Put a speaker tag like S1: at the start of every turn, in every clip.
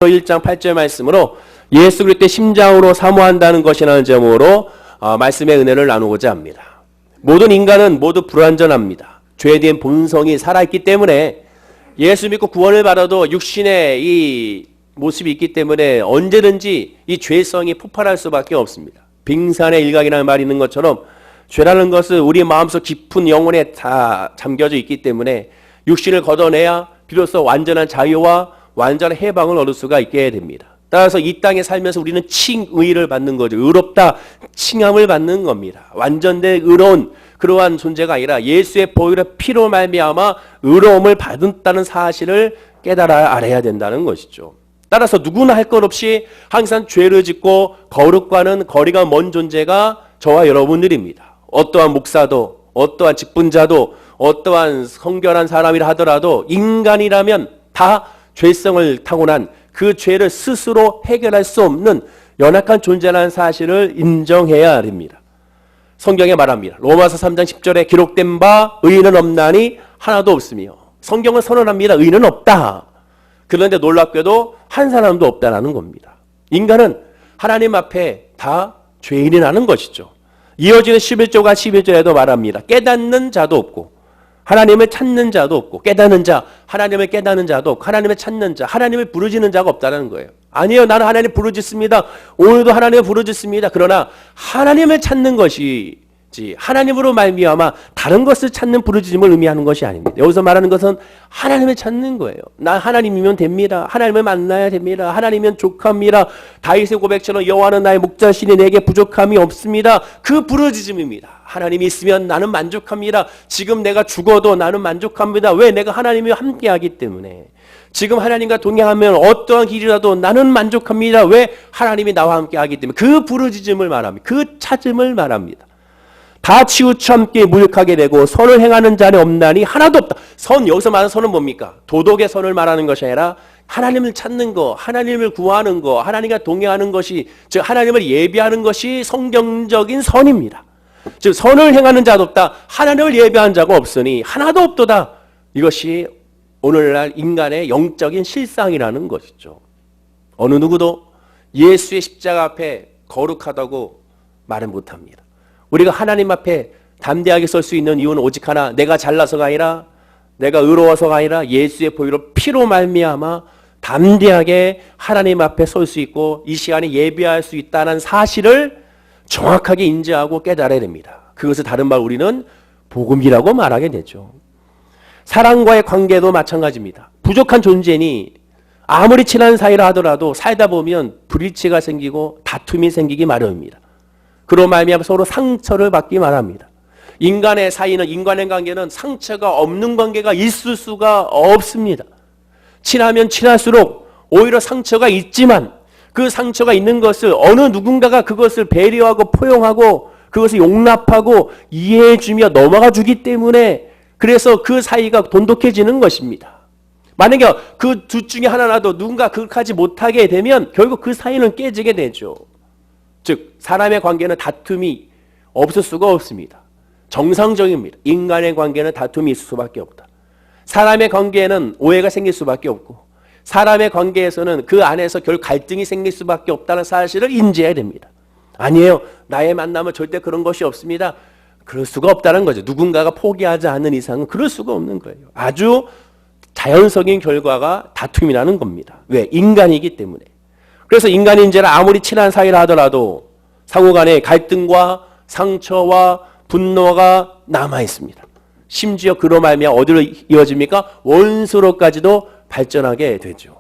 S1: 1장 8절 말씀으로 예수 그리스도의 심장으로 사모한다는 것이라는 점으로 말씀의 은혜를 나누고자 합니다. 모든 인간은 모두 불완전합니다. 죄에 대한 본성이 살아있기 때문에 예수 믿고 구원을 받아도 육신의 이 모습이 있기 때문에 언제든지 이 죄성이 폭발할 수밖에 없습니다. 빙산의 일각이라는 말이 있는 것처럼 죄라는 것은 우리 마음속 깊은 영혼에 다 잠겨져 있기 때문에 육신을 걷어내야 비로소 완전한 자유와 완전한 해방을 얻을 수가 있게 됩니다. 따라서 이 땅에 살면서 우리는 칭의를 받는 거죠. 의롭다, 칭함을 받는 겁니다. 완전된 의로운 그러한 존재가 아니라 예수의 보혈의 피로 말미암아 의로움을 받았다는 사실을 깨달아 알아야 된다는 것이죠. 따라서 누구나 할 것 없이 항상 죄를 짓고 거룩과는 거리가 먼 존재가 저와 여러분들입니다. 어떠한 목사도 어떠한 직분자도 어떠한 성결한 사람이라 하더라도 인간이라면 다 죄성을 타고난 그 죄를 스스로 해결할 수 없는 연약한 존재라는 사실을 인정해야 됩니다. 성경에 말합니다. 로마서 3장 10절에 기록된 바 의인은 없나니 하나도 없으며 성경은 선언합니다. 의인은 없다. 그런데 놀랍게도 한 사람도 없다라는 겁니다. 인간은 하나님 앞에 다 죄인이라는 것이죠. 이어지는 11절과 12절에도 말합니다. 깨닫는 자도 없고 하나님을 찾는 자도 없고 깨닫는 자, 하나님을 깨닫는 자도 없고 하나님을 찾는 자, 하나님을 부르짖는 자가 없다는 거예요. 아니에요. 나는 하나님 부르짖습니다. 오늘도 하나님을 부르짖습니다. 그러나 하나님을 찾는 것이지 하나님으로 말미암아 다른 것을 찾는 부르짖음을 의미하는 것이 아닙니다. 여기서 말하는 것은 하나님을 찾는 거예요. 나 하나님이면 됩니다. 하나님을 만나야 됩니다. 하나님이면 족합니다. 다윗의 고백처럼 여호와는 나의 목자시니 내게 부족함이 없습니다. 그 부르짖음입니다. 하나님이 있으면 나는 만족합니다. 지금 내가 죽어도 나는 만족합니다. 왜? 내가 하나님과 함께하기 때문에. 지금 하나님과 동행하면 어떠한 길이라도 나는 만족합니다. 왜? 하나님이 나와 함께하기 때문에. 그 부르짖음을 말합니다. 그 찾음을 말합니다. 다 치우쳐 함께 무익하게 되고 선을 행하는 자는 없나니 하나도 없다. 선, 여기서 말하는 선은 뭡니까? 도덕의 선을 말하는 것이 아니라 하나님을 찾는 거, 하나님을 구하는 거, 하나님과 동행하는 것이, 즉 하나님을 예비하는 것이 성경적인 선입니다. 즉 선을 행하는 자도 없다. 하나님을 예배한 자가 없으니 하나도 없도다. 이것이 오늘날 인간의 영적인 실상이라는 것이죠. 어느 누구도 예수의 십자가 앞에 거룩하다고 말은 못합니다. 우리가 하나님 앞에 담대하게 설 수 있는 이유는 오직 하나, 내가 잘나서가 아니라 내가 의로워서가 아니라 예수의 보혈로 피로 말미암아 담대하게 하나님 앞에 설 수 있고 이 시간에 예배할 수 있다는 사실을 정확하게 인지하고 깨달아야 됩니다. 그것을 다른 말 우리는 복음이라고 말하게 되죠. 사랑과의 관계도 마찬가지입니다. 부족한 존재니 아무리 친한 사이라 하더라도 살다 보면 불일치가 생기고 다툼이 생기기 마련입니다. 그로 말미암아 서로 상처를 받기 마련합니다. 인간의 사이는, 인간의 관계는 상처가 없는 관계가 있을 수가 없습니다. 친하면 친할수록 오히려 상처가 있지만 그 상처가 있는 것을 어느 누군가가 그것을 배려하고 포용하고 그것을 용납하고 이해해주며 넘어가 주기 때문에 그래서 그 사이가 돈독해지는 것입니다. 만약에 그 둘 중에 하나라도 누군가 그렇게 하지 못하게 되면 결국 그 사이는 깨지게 되죠. 즉 사람의 관계는 다툼이 없을 수가 없습니다. 정상적입니다. 인간의 관계는 다툼이 있을 수밖에 없다. 사람의 관계에는 오해가 생길 수밖에 없고 사람의 관계에서는 그 안에서 결국 갈등이 생길 수밖에 없다는 사실을 인지해야 됩니다. 아니에요. 나의 만남은 절대 그런 것이 없습니다. 그럴 수가 없다는 거죠. 누군가가 포기하지 않는 이상은 그럴 수가 없는 거예요. 아주 자연적인 결과가 다툼이라는 겁니다. 왜? 인간이기 때문에. 그래서 인간인지라 아무리 친한 사이라 하더라도 상호간에 갈등과 상처와 분노가 남아 있습니다. 심지어 그로 말미암아 어디로 이어집니까? 원수로까지도 발전하게 되죠.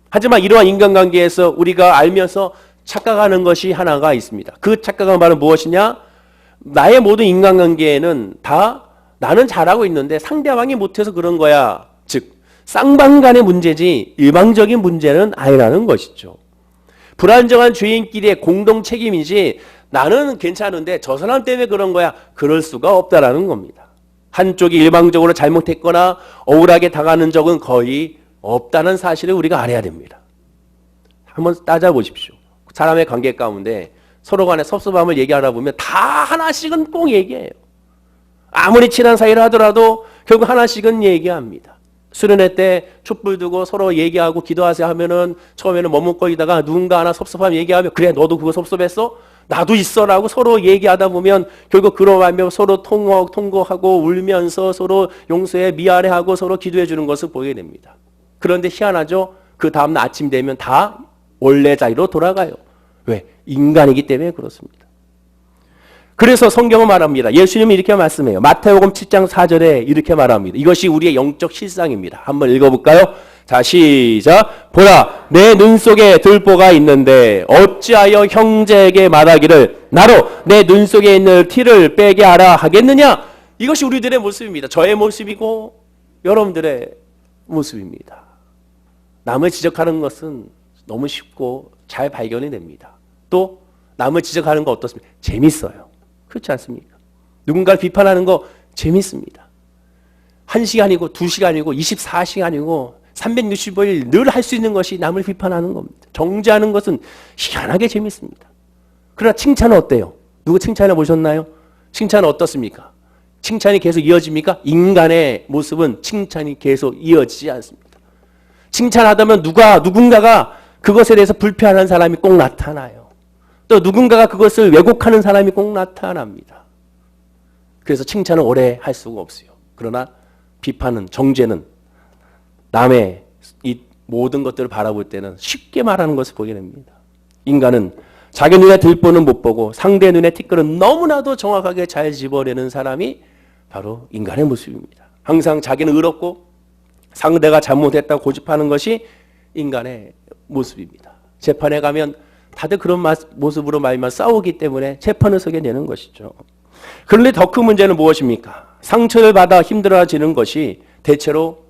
S1: 하지만 이러한 인간관계에서 우리가 알면서 착각하는 것이 하나가 있습니다. 그 착각은 바로 무엇이냐? 나의 모든 인간관계에는 다 나는 잘하고 있는데 상대방이 못해서 그런 거야. 즉 쌍방간의 문제지 일방적인 문제는 아니라는 것이죠. 불안정한 죄인끼리의 공동 책임이지 나는 괜찮은데 저 사람 때문에 그런 거야. 그럴 수가 없다라는 겁니다. 한쪽이 일방적으로 잘못했거나 억울하게 당하는 적은 거의 없다는 사실을 우리가 알아야 됩니다. 한번 따져보십시오. 사람의 관계 가운데 서로 간에 섭섭함을 얘기하다 보면 다 하나씩은 꼭 얘기해요. 아무리 친한 사이라 하더라도 결국 하나씩은 얘기합니다. 수련회 때 촛불 두고 서로 얘기하고 기도하세요 하면은 처음에는 머뭇거리다가 누군가 하나 섭섭하면 얘기하면 그래 너도 그거 섭섭했어? 나도 있어라고 서로 얘기하다 보면 결국 그러면 서로 통곡하고 울면서 서로 용서해 미안해하고 서로 기도해 주는 것을 보게 됩니다. 그런데 희한하죠? 그 다음날 아침 되면 다 원래 자리로 돌아가요. 왜? 인간이기 때문에 그렇습니다. 그래서 성경은 말합니다. 예수님이 이렇게 말씀해요. 마태복음 7장 4절에 이렇게 말합니다. 이것이 우리의 영적 실상입니다. 한번 읽어볼까요? 자, 시작. 보라, 내 눈 속에 들보가 있는데 어찌하여 형제에게 말하기를 나로 내 눈 속에 있는 티를 빼게 하라 하겠느냐? 이것이 우리들의 모습입니다. 저의 모습이고 여러분들의 모습입니다. 남을 지적하는 것은 너무 쉽고 잘 발견이 됩니다. 또 남을 지적하는 거 어떻습니까? 재밌어요. 그렇지 않습니까? 누군가를 비판하는 거 재밌습니다. 1시간이고 2시간이고 24시간이고 365일 늘 할 수 있는 것이 남을 비판하는 겁니다. 정죄하는 것은 희한하게 재밌습니다. 그러나 칭찬은 어때요? 누구 칭찬해 보셨나요? 칭찬은 어떻습니까? 칭찬이 계속 이어집니까? 인간의 모습은 칭찬이 계속 이어지지 않습니다. 칭찬하다면 누군가가 그것에 대해서 불편한 사람이 꼭 나타나요. 또 누군가가 그것을 왜곡하는 사람이 꼭 나타납니다. 그래서 칭찬은 오래 할 수가 없어요. 그러나 비판은, 정죄는 남의 이 모든 것들을 바라볼 때는 쉽게 말하는 것을 보게 됩니다. 인간은 자기 눈에 들보는 못 보고 상대 눈에 티끌은 너무나도 정확하게 잘 집어내는 사람이 바로 인간의 모습입니다. 항상 자기는 의롭고 상대가 잘못했다고 고집하는 것이 인간의 모습입니다. 재판에 가면 다들 그런 모습으로 말만 싸우기 때문에 재판을 서게 되는 것이죠. 그런데 더 큰 문제는 무엇입니까? 상처를 받아 힘들어지는 것이 대체로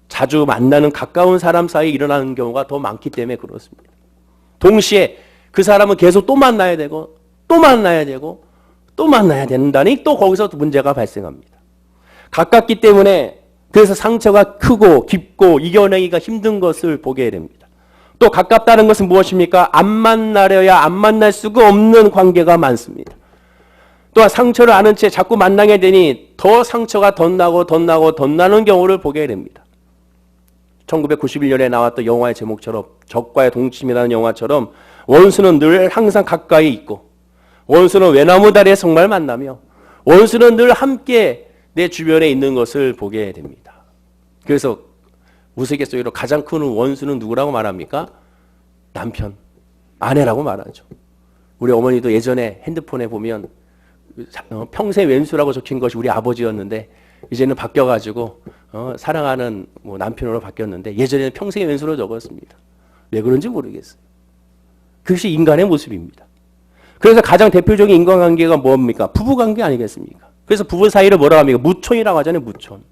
S1: 자주 만나는 가까운 사람 사이에 일어나는 경우가 더 많기 때문에 그렇습니다. 동시에 그 사람은 계속 또 만나야 되고 또 만나야 되고 또 만나야 된다니 또 거기서 문제가 발생합니다. 가깝기 때문에 그래서 상처가 크고 깊고 이겨내기가 힘든 것을 보게 됩니다. 또 가깝다는 것은 무엇입니까? 안 만나려야 안 만날 수가 없는 관계가 많습니다. 또한 상처를 아는 채 자꾸 만나게 되니 더 상처가 덧나는 경우를 보게 됩니다. 1991년에 나왔던 영화의 제목처럼 적과의 동침이라는 영화처럼 원수는 늘 항상 가까이 있고 원수는 외나무 다리에 정말 만나며 원수는 늘 함께 내 주변에 있는 것을 보게 됩니다. 그래서 우스갯소리로 가장 큰 원수는 누구라고 말합니까? 남편, 아내라고 말하죠. 우리 어머니도 예전에 핸드폰에 보면 평생 왼수라고 적힌 것이 우리 아버지였는데 이제는 바뀌어가지고 사랑하는 남편으로 바뀌었는데 예전에는 평생의 왼수로 적었습니다. 왜 그런지 모르겠어요. 그것이 인간의 모습입니다. 그래서 가장 대표적인 인간관계가 뭡니까? 부부관계 아니겠습니까? 그래서 부부 사이를 뭐라고 합니까? 무촌이라고 하잖아요. 무촌.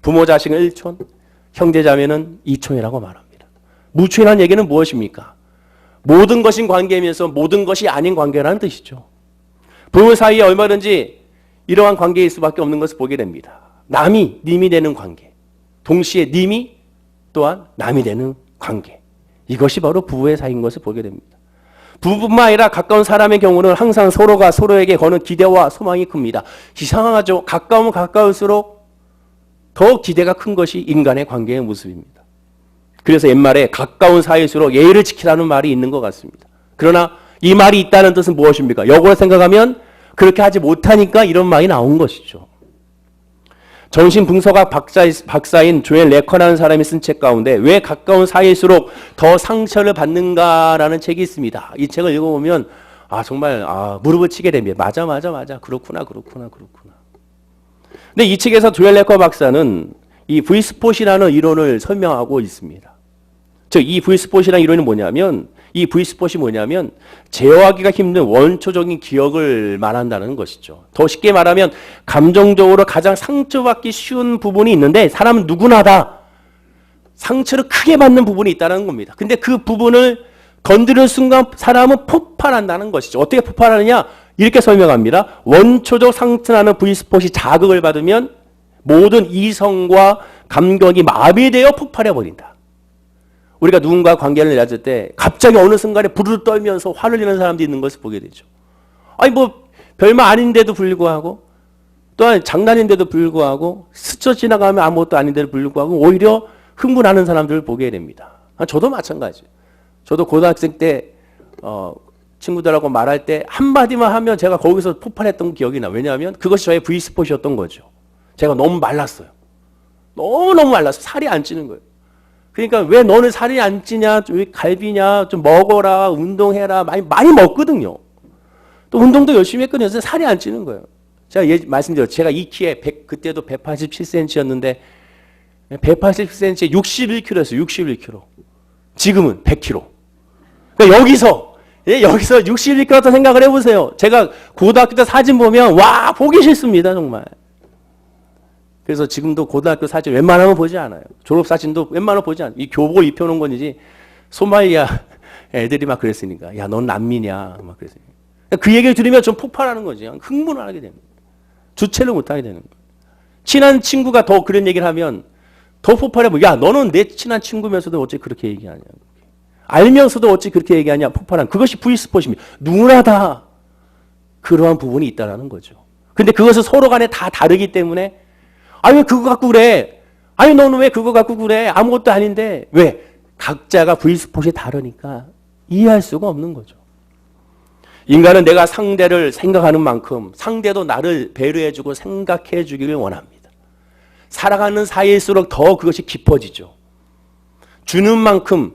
S1: 부모 자식은 1촌, 형제 자매는 2촌이라고 말합니다. 무촌이라는 얘기는 무엇입니까? 모든 것인 관계이면서 모든 것이 아닌 관계라는 뜻이죠. 부부 사이에 얼마든지 이러한 관계일 수밖에 없는 것을 보게 됩니다. 남이 님이 되는 관계, 동시에 님이 또한 남이 되는 관계. 이것이 바로 부부의 사이인 것을 보게 됩니다. 부부뿐만 아니라 가까운 사람의 경우는 항상 서로가 서로에게 거는 기대와 소망이 큽니다. 이상하죠? 가까우면 가까울수록 더 기대가 큰 것이 인간의 관계의 모습입니다. 그래서 옛말에 가까운 사이일수록 예의를 지키라는 말이 있는 것 같습니다. 그러나 이 말이 있다는 뜻은 무엇입니까? 역으로 생각하면 그렇게 하지 못하니까 이런 말이 나온 것이죠. 정신분석학 박사인 조엘 레커라는 사람이 쓴 책 가운데 왜 가까운 사이일수록 더 상처를 받는가라는 책이 있습니다. 이 책을 읽어보면 정말 무릎을 치게 됩니다. 맞아. 그렇구나. 근데 이 책에서 조엘 레커 박사는 이 V스폿이라는 이론을 설명하고 있습니다. 즉 이 V스폿이라는 이론이 뭐냐면 이 V스폿이 뭐냐면 제어하기가 힘든 원초적인 기억을 말한다는 것이죠. 더 쉽게 말하면 감정적으로 가장 상처받기 쉬운 부분이 있는데 사람은 누구나 다 상처를 크게 받는 부분이 있다는 겁니다. 근데 그 부분을 건드리는 순간 사람은 폭발한다는 것이죠. 어떻게 폭발하느냐? 이렇게 설명합니다. 원초적 상처나는 V스폿이 자극을 받으면 모든 이성과 감각이 마비되어 폭발해버린다. 우리가 누군가 관계를 맺을 때 갑자기 어느 순간에 부르르 떨면서 화를 내는 사람도 있는 것을 보게 되죠. 별말 아닌데도 불구하고 또한 장난인데도 불구하고 스쳐 지나가면 아무것도 아닌데도 불구하고 오히려 흥분하는 사람들을 보게 됩니다. 저도 마찬가지예요. 저도 고등학생 때 친구들하고 말할 때 한마디만 하면 제가 거기서 폭발했던 기억이 나요. 왜냐하면 그것이 저의 V스폿이었던 거죠. 제가 너무 말랐어요. 너무너무 말랐어요. 살이 안 찌는 거예요. 그러니까 왜 너는 살이 안 찌냐, 왜 갈비냐, 좀 먹어라, 운동해라, 많이 먹거든요. 또 운동도 열심히 했거든요. 그래서 살이 안 찌는 거예요. 제가 말씀드렸죠. 제가 이 키에 그때도 187cm였는데 187cm에 61kg였어요. 61kg. 지금은 100kg. 그러니까 여기서 61kg 생각을 해보세요. 제가 고등학교 때 사진 보면 와 보기 싫습니다. 정말. 그래서 지금도 고등학교 사진 웬만하면 보지 않아요. 졸업 사진도 웬만하면 보지 않아요. 이 교복을 입혀놓은 건이지 소말리아 애들이 막 그랬으니까 야 넌 난민이야 막 그랬으니까 그 얘기를 들으면 좀 폭발하는 거지. 흥분을 하게 됩니다. 주체를 못하게 되는 거예요. 친한 친구가 더 그런 얘기를 하면 더 폭발해보고 야 너는 내 친한 친구면서도 어찌 그렇게 얘기하냐. 알면서도 어찌 그렇게 얘기하냐. 폭발한 그것이 V스폿입니다. 누구나 다 그러한 부분이 있다는 거죠. 근데 그것은 서로 간에 다 다르기 때문에 왜 그거 갖고 그래? 너는 왜 그거 갖고 그래? 아무것도 아닌데. 왜? 각자가 V스폿이 다르니까 이해할 수가 없는 거죠. 인간은 내가 상대를 생각하는 만큼 상대도 나를 배려해주고 생각해주기를 원합니다. 살아가는 사이일수록 더 그것이 깊어지죠. 주는 만큼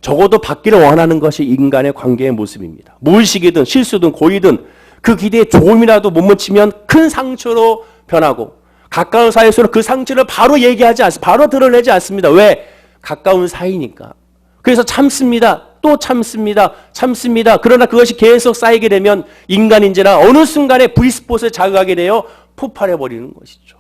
S1: 적어도 받기를 원하는 것이 인간의 관계의 모습입니다. 무의식이든 실수든 고의든 그 기대에 조금이라도 못 미치면 큰 상처로 변하고 가까운 사이일수록 그 상처를 바로 얘기하지 않습니다. 바로 드러내지 않습니다. 왜? 가까운 사이니까. 그래서 참습니다. 또 참습니다. 그러나 그것이 계속 쌓이게 되면 인간인지라 어느 순간에 V스폿을 자극하게 되어 폭발해버리는 것이죠.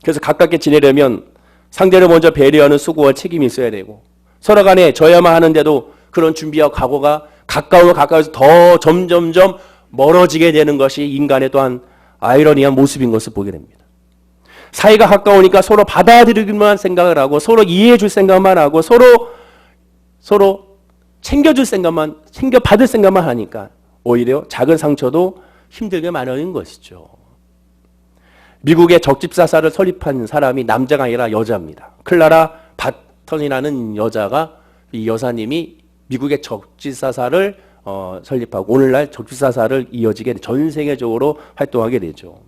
S1: 그래서 가깝게 지내려면 상대를 먼저 배려하는 수고와 책임이 있어야 되고 서로 간에 져야만 하는데도 그런 준비와 각오가 가까워서 더 점점점 멀어지게 되는 것이 인간의 또한 아이러니한 모습인 것을 보게 됩니다. 사이가 가까우니까 서로 받아들이기만 생각을 하고 서로 이해해 줄 생각만 하고 서로 챙겨줄 생각만, 챙겨받을 생각만 하니까 오히려 작은 상처도 힘들게 마련인 것이죠. 미국의 적집사사를 설립한 사람이 남자가 아니라 여자입니다. 클라라 바턴이라는 여자가 이 여사님이 미국의 적집사사를 설립하고 오늘날 적집사사를 이어지게 전 세계적으로 활동하게 되죠.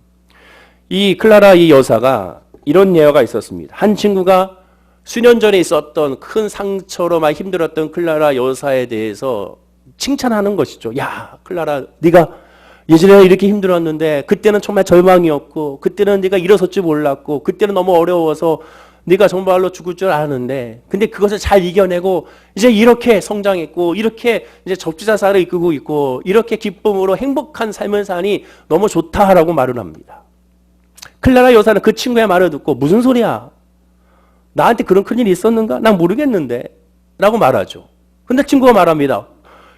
S1: 이 클라라 이 여사가 이런 예화가 있었습니다. 한 친구가 수년 전에 있었던 큰 상처로 막 힘들었던 클라라 여사에 대해서 칭찬하는 것이죠. 야, 클라라, 네가 예전에 이렇게 힘들었는데 그때는 정말 절망이었고 그때는 네가 일어설 줄 몰랐고 그때는 너무 어려워서 네가 정말로 죽을 줄 아는데 근데 그것을 잘 이겨내고 이제 이렇게 성장했고 이렇게 이제 적지사사를 이끌고 있고 이렇게 기쁨으로 행복한 삶을 사니 너무 좋다라고 말을 합니다. 클라라 여사는 그 친구의 말을 듣고 무슨 소리야? 나한테 그런 큰일이 있었는가? 난 모르겠는데 라고 말하죠. 근데 친구가 말합니다.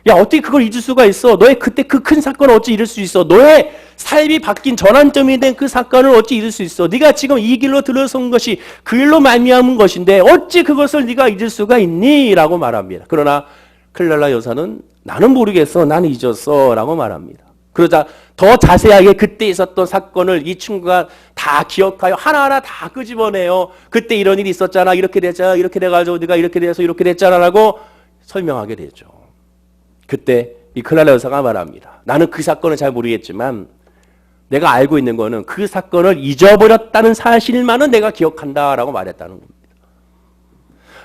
S1: 야 어떻게 그걸 잊을 수가 있어? 너의 그때 그 큰 사건을 어찌 잊을 수 있어? 너의 삶이 바뀐 전환점이 된 그 사건을 어찌 잊을 수 있어? 네가 지금 이 길로 들어선 것이 그 일로 말미암은 것인데 어찌 그것을 네가 잊을 수가 있니? 라고 말합니다. 그러나 클라라 여사는 나는 모르겠어. 나는 잊었어. 라고 말합니다. 그러자 더 자세하게 그때 있었던 사건을 이 친구가 다 기억하여 하나하나 다 끄집어내요. 그때 이런 일이 있었잖아. 이렇게 됐잖아. 이렇게 돼가지고 네가 이렇게 돼서 이렇게 됐잖아. 라고 설명하게 되죠. 그때 이 클라라 여사가 말합니다. 나는 그 사건을 잘 모르겠지만 내가 알고 있는 거는 그 사건을 잊어버렸다는 사실만은 내가 기억한다라고 말했다는 겁니다.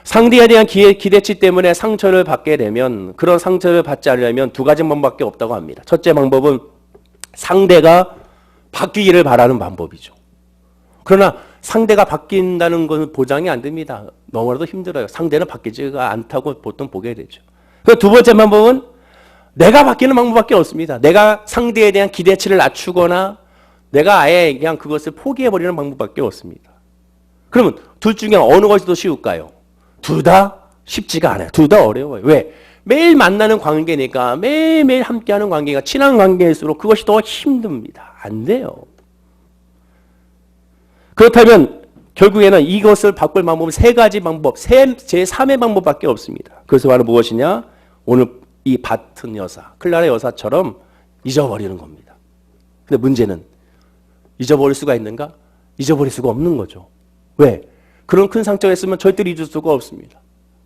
S1: 상대에 대한 기대치 때문에 상처를 받게 되면 그런 상처를 받지 않으려면 두 가지 방법밖에 없다고 합니다. 첫째 방법은 상대가 바뀌기를 바라는 방법이죠. 그러나 상대가 바뀐다는 것은 보장이 안 됩니다. 너무나도 힘들어요. 상대는 바뀌지가 않다고 보통 보게 되죠. 두 번째 방법은 내가 바뀌는 방법밖에 없습니다. 내가 상대에 대한 기대치를 낮추거나 내가 아예 그냥 그것을 포기해버리는 방법밖에 없습니다. 그러면 둘 중에 어느 것이 더 쉬울까요? 둘 다 쉽지가 않아요. 둘 다 어려워요. 왜? 매일 만나는 관계니까 매일매일 함께하는 관계가 친한 관계일수록 그것이 더 힘듭니다. 안 돼요. 그렇다면 결국에는 이것을 바꿀 방법은 세 가지 방법, 제3의 방법밖에 없습니다. 그것이 바로 무엇이냐? 오늘 이 바튼 여사, 클라라 여사처럼 잊어버리는 겁니다. 근데 문제는 잊어버릴 수가 있는가? 잊어버릴 수가 없는 거죠. 왜? 그런 큰 상처가 있으면 절대로 잊을 수가 없습니다.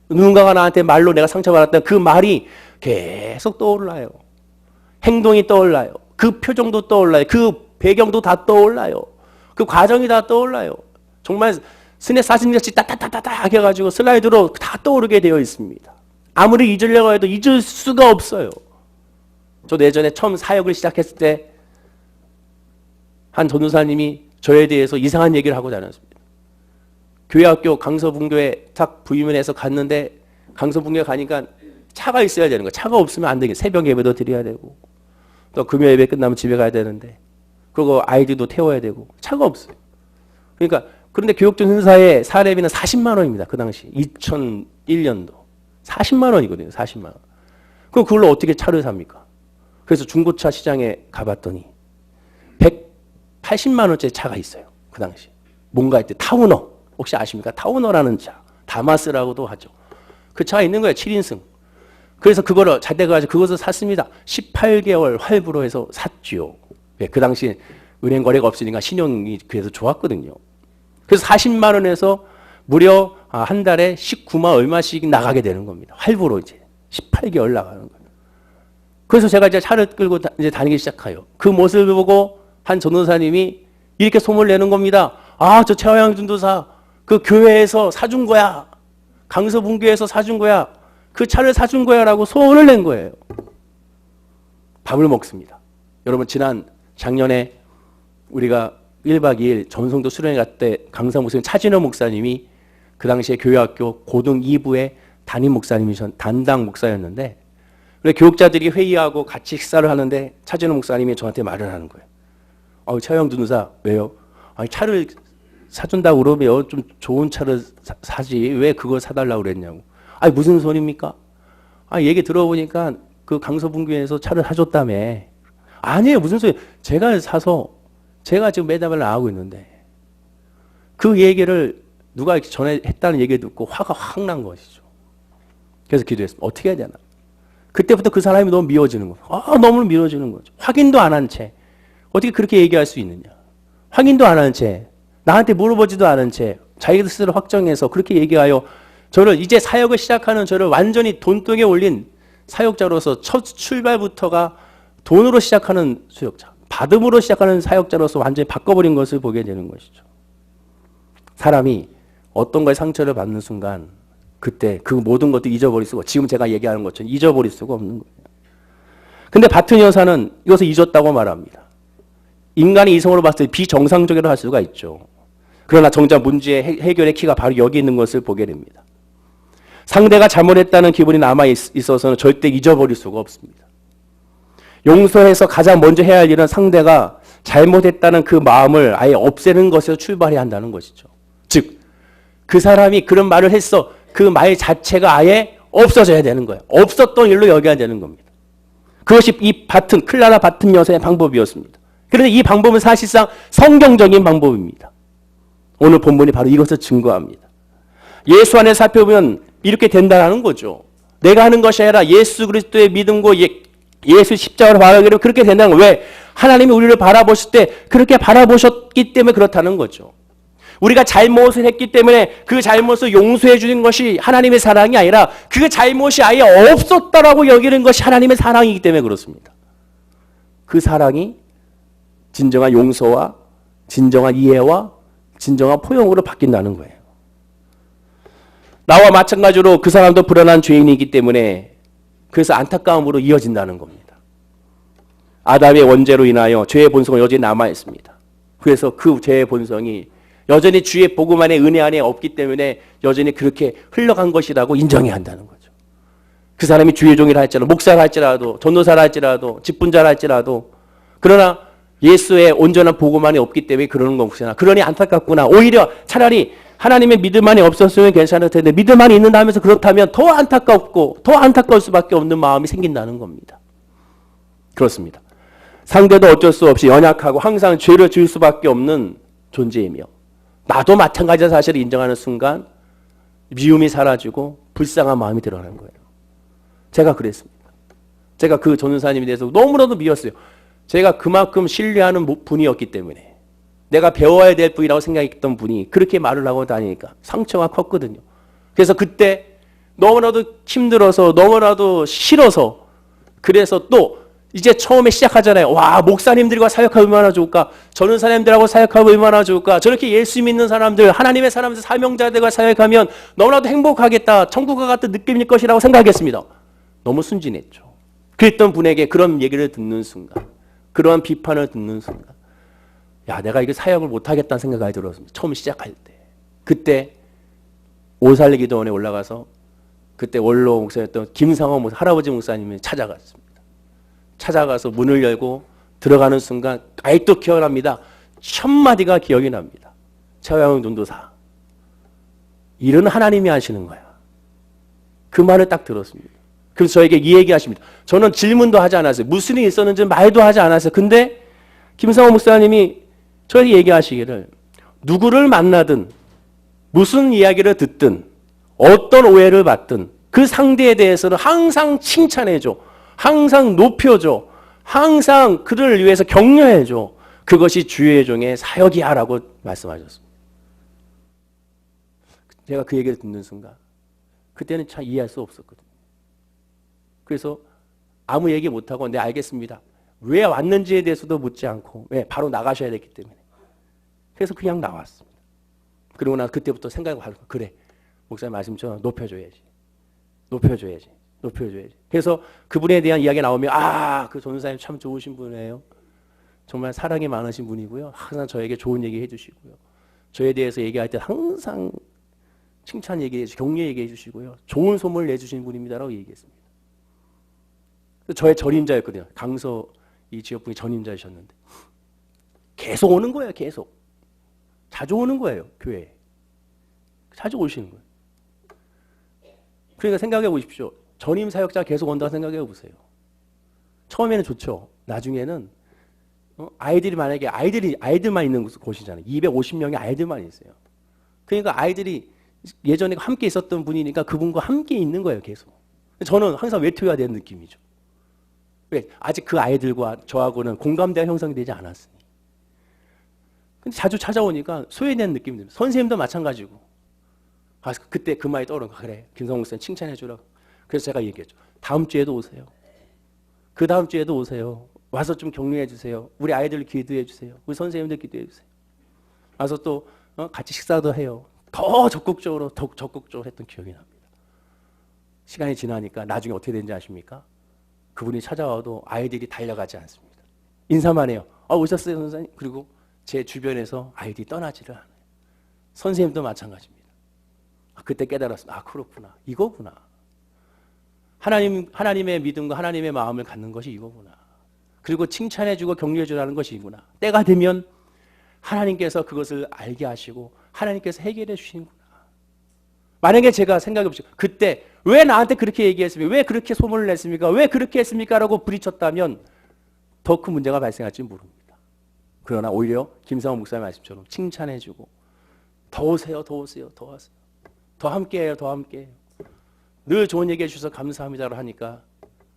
S1: 누군가가 나한테 말로 내가 상처받았다면 그 말이 계속 떠올라요. 행동이 떠올라요. 그 표정도 떠올라요. 그 배경도 다 떠올라요. 그 과정이 다 떠올라요. 정말 스냅 사진같이 따따따따따 해가지고 슬라이드로 다 떠오르게 되어 있습니다. 아무리 잊으려고 해도 잊을 수가 없어요. 저도 예전에 처음 사역을 시작했을 때 한 전도사님이 저에 대해서 이상한 얘기를 하고 다녔습니다. 교회학교 강서분교에 딱 부임을 해서 갔는데 강서분교에 가니까 차가 있어야 되는 거예요. 차가 없으면 안 되겠어요. 새벽 예배도 드려야 되고 또 금요 예배 끝나면 집에 가야 되는데 그리고 아이들도 태워야 되고 차가 없어요. 그러니까 그런데 교육전 은사의 사례비는 40만 원입니다. 그 당시 2001년도 40만 원이거든요. 40만 원. 그럼 그걸로 어떻게 차를 삽니까? 그래서 중고차 시장에 가봤더니 180만 원짜리 차가 있어요. 그 당시. 뭔가 할 때 타우너. 혹시 아십니까? 타우너라는 차. 다마스라고도 하죠. 그 차가 있는 거예요. 7인승. 그래서 그거를 잘 돼가지고 그것을 샀습니다. 18개월 할부로 해서 샀죠. 네, 그 당시 은행 거래가 없으니까 신용이 그래서 좋았거든요. 그래서 40만 원에서 무려 한 달에 19만 얼마씩 나가게 되는 겁니다. 할부로 이제 18개월 나가는 거예요. 그래서 제가 이제 차를 끌고 이제 다니기 시작해요. 그 모습을 보고 한 전도사님이 이렇게 소문을 내는 겁니다. 아, 저 최화영 전도사 그 교회에서 사준 거야. 강서분교에서 사준 거야. 그 차를 사준 거야 라고 소문을 낸 거예요. 밥을 먹습니다. 여러분 작년에 우리가 1박 2일 전성도 수련회 갈 때 강사 목사님 차진호 목사님이 그 당시에 교회학교 고등 2부의 담당 목사였는데 그래 교육자들이 회의하고 같이 식사를 하는데 차진호 목사님이 저한테 말을 하는 거예요. 차영 전도사 왜요? 아니 차를 사준다고 그러면 좀 좋은 차를 사지 왜 그걸 사달라고 그랬냐고. 아니 무슨 소리입니까? 얘기 들어보니까 그 강서분교에서 차를 사줬다며. 아니에요 무슨 소리. 제가 사서 제가 지금 매달을 나가고 있는데 그 얘기를 누가 이렇게 전에 했다는 얘기 듣고 화가 확 난 것이죠. 그래서 기도했습니다. 어떻게 해야 되나. 그때부터 그 사람이 너무 미워지는 거예요. 너무 미워지는 거죠. 확인도 안 한 채 어떻게 그렇게 얘기할 수 있느냐. 확인도 안 한 채 나한테 물어보지도 않은 채 자기 스스로 확정해서 그렇게 얘기하여 저를 이제 사역을 시작하는 저를 완전히 돈독에 올린 사역자로서 첫 출발부터가 돈으로 시작하는 수역자, 받음으로 시작하는 사역자로서 완전히 바꿔버린 것을 보게 되는 것이죠. 사람이 어떤 거에 상처를 받는 순간 그때 그 모든 것도 잊어버릴 수가 지금 제가 얘기하는 것처럼 잊어버릴 수가 없는 거예요. 근데 바튼 여사는 이것을 잊었다고 말합니다. 인간의 이성으로 봤을 때 비정상적이라고 할 수가 있죠. 그러나 정작 문제의 해결의 키가 바로 여기 있는 것을 보게 됩니다. 상대가 잘못했다는 기분이 남아있어서는 절대 잊어버릴 수가 없습니다. 용서해서 가장 먼저 해야 할 일은 상대가 잘못했다는 그 마음을 아예 없애는 것에서 출발해야 한다는 것이죠. 즉, 그 사람이 그런 말을 했어. 그 말 자체가 아예 없어져야 되는 거예요. 없었던 일로 여겨야 되는 겁니다. 그것이 이 클라라 바튼 여사의 방법이었습니다. 그런데 이 방법은 사실상 성경적인 방법입니다. 오늘 본문이 바로 이것을 증거합니다. 예수 안에 살펴보면 이렇게 된다는 거죠. 내가 하는 것이 아니라 예수 그리스도의 믿음과 예수 십자가를 바라기로 그렇게 된다는 거예요. 왜? 하나님이 우리를 바라보실 때 그렇게 바라보셨기 때문에 그렇다는 거죠. 우리가 잘못을 했기 때문에 그 잘못을 용서해 주는 것이 하나님의 사랑이 아니라 그 잘못이 아예 없었다라고 여기는 것이 하나님의 사랑이기 때문에 그렇습니다. 그 사랑이 진정한 용서와 진정한 이해와 진정한 포용으로 바뀐다는 거예요. 나와 마찬가지로 그 사람도 불안한 죄인이기 때문에 그래서 안타까움으로 이어진다는 겁니다. 아담의 원죄로 인하여 죄의 본성은 여전히 남아있습니다. 그래서 그 죄의 본성이 여전히 주의 복음 안에 은혜 안에 없기 때문에 여전히 그렇게 흘러간 것이라고 인정해야 한다는 거죠. 그 사람이 주의 종이라 할지라도 목사라 할지라도 전도사라 할지라도 직분자라 할지라도 그러나 예수의 온전한 복음 안에 없기 때문에 그러는 것이나 그러니 안타깝구나. 오히려 차라리 하나님의 믿음 안에 없었으면 괜찮을 텐데 믿음 안에 있는다면서 그렇다면 더 안타깝고 더 안타까울 수밖에 없는 마음이 생긴다는 겁니다. 그렇습니다. 상대도 어쩔 수 없이 연약하고 항상 죄를 지을 수밖에 없는 존재이며 나도 마찬가지의 사실을 인정하는 순간 미움이 사라지고 불쌍한 마음이 드러나는 거예요. 제가 그랬습니다. 제가 그 전도사님에 대해서 너무나도 미웠어요. 제가 그만큼 신뢰하는 분이었기 때문에 내가 배워야 될 분이라고 생각했던 분이 그렇게 말을 하고 다니니까 상처가 컸거든요. 그래서 그때 너무나도 힘들어서 너무나도 싫어서 그래서 또 이제 처음에 시작하잖아요. 와, 목사님들과 사역하면 얼마나 좋을까? 전도사님들하고 사역하면 얼마나 좋을까? 저렇게 예수 믿는 사람들, 하나님의 사람들, 사명자들과 사역하면 너무나도 행복하겠다. 천국과 같은 느낌일 것이라고 생각했습니다. 너무 순진했죠. 그랬던 분에게 그런 얘기를 듣는 순간, 그러한 비판을 듣는 순간, 야, 내가 이거 사역을 못하겠다는 생각이 들었습니다. 처음 시작할 때. 그때 오살리기도원에 올라가서 그때 원로 목사였던 김상호 목사, 할아버지 목사님이 찾아갔습니다. 찾아가서 문을 열고 들어가는 순간 아직도 기억납니다. 첫 마디가 기억이 납니다. 최화영 전도사, 일은 하나님이 하시는 거야. 그 말을 딱 들었습니다. 그래서 저에게 이 얘기하십니다. 저는 질문도 하지 않았어요. 무슨 일이 있었는지 말도 하지 않았어요. 근데 김상호 목사님이 저에게 얘기하시기를 누구를 만나든 무슨 이야기를 듣든 어떤 오해를 받든 그 상대에 대해서는 항상 칭찬해줘. 항상 높여줘. 항상 그를 위해서 격려해줘. 그것이 주의 종의 사역이야 라고 말씀하셨습니다. 제가 그 얘기를 듣는 순간 그때는 참 이해할 수 없었거든요. 그래서 아무 얘기 못하고 네 알겠습니다. 왜 왔는지에 대해서도 묻지 않고 왜 바로 나가셔야 됐기 때문에 그래서 그냥 나왔습니다. 그리고 나 그때부터 생각을 하고 그래 목사님 말씀처럼 높여줘야지. 그래서 그분에 대한 이야기가 나오면 그 전도사님 참 좋으신 분이에요. 정말 사랑이 많으신 분이고요. 항상 저에게 좋은 얘기 해주시고요. 저에 대해서 얘기할 때 항상 칭찬 얘기해 주시고 격려 얘기해 주시고요. 좋은 소문을 내주신 분입니다라고 얘기했습니다. 저의 전임자였거든요. 강서 이 지역분이 전임자이셨는데 계속 오는 거예요. 계속. 자주 오는 거예요. 교회에. 자주 오시는 거예요. 그러니까 생각해 보십시오. 전임 사역자 계속 온다고 생각해 보세요. 처음에는 좋죠. 나중에는 아이들이 만약에 아이들만 있는 곳이잖아요. 250명의 아이들만 있어요. 그러니까 아이들이 예전에 함께 있었던 분이니까 그분과 함께 있는 거예요. 계속. 저는 항상 외투가 되는 느낌이죠. 왜? 아직 그 아이들과 저하고는 공감대가 형성이 되지 않았으니. 근데 자주 찾아오니까 소외되는 느낌이 듭니다. 선생님도 마찬가지고. 그때 그 말이 떠오른 거야. 그래, 김성욱 선생님 칭찬해 주라고. 그래서 제가 얘기했죠. 다음 주에도 오세요. 그 다음 주에도 오세요. 와서 좀 격려해 주세요. 우리 아이들 기도해 주세요. 우리 선생님들 기도해 주세요. 와서 또 같이 식사도 해요. 더 적극적으로 했던 기억이 납니다. 시간이 지나니까 나중에 어떻게 되는지 아십니까? 그분이 찾아와도 아이들이 달려가지 않습니다. 인사만 해요. 오셨어요 선생님? 그리고 제 주변에서 아이들이 떠나지를 않아요. 선생님도 마찬가지입니다. 그때 깨달았습니다. 그렇구나. 이거구나. 하나님의 믿음과 하나님의 마음을 갖는 것이 이거구나. 그리고 칭찬해주고 격려해주라는 것이구나. 때가 되면 하나님께서 그것을 알게 하시고 하나님께서 해결해 주시는구나. 만약에 제가 생각해보시죠. 그때 왜 나한테 그렇게 얘기했습니까? 왜 그렇게 소문을 냈습니까? 왜 그렇게 했습니까? 라고 부딪혔다면 더 큰 문제가 발생할지 모릅니다. 그러나 오히려 김상호 목사님 말씀처럼 칭찬해주고 더 오세요. 더 함께해요. 늘 좋은 얘기 해주셔서 감사합니다라고 하니까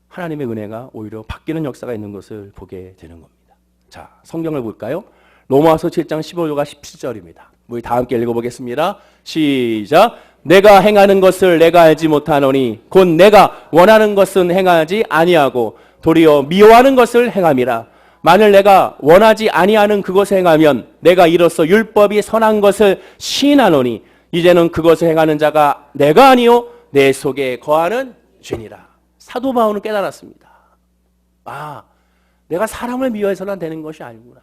S1: 하나님의 은혜가 오히려 바뀌는 역사가 있는 것을 보게 되는 겁니다. 자, 성경을 볼까요? 로마서 7장 15절과 17절입니다. 우리 다 함께 읽어보겠습니다. 시작. 내가 행하는 것을 내가 알지 못하노니 곧 내가 원하는 것은 행하지 아니하고 도리어 미워하는 것을 행함이라. 만일 내가 원하지 아니하는 그것을 행하면 내가 이로써 율법이 선한 것을 시인하노니 이제는 그것을 행하는 자가 내가 아니요 내 속에 거하는 죄니라. 사도 바울은 깨달았습니다. 내가 사람을 미워해서는 되는 것이 아니구나.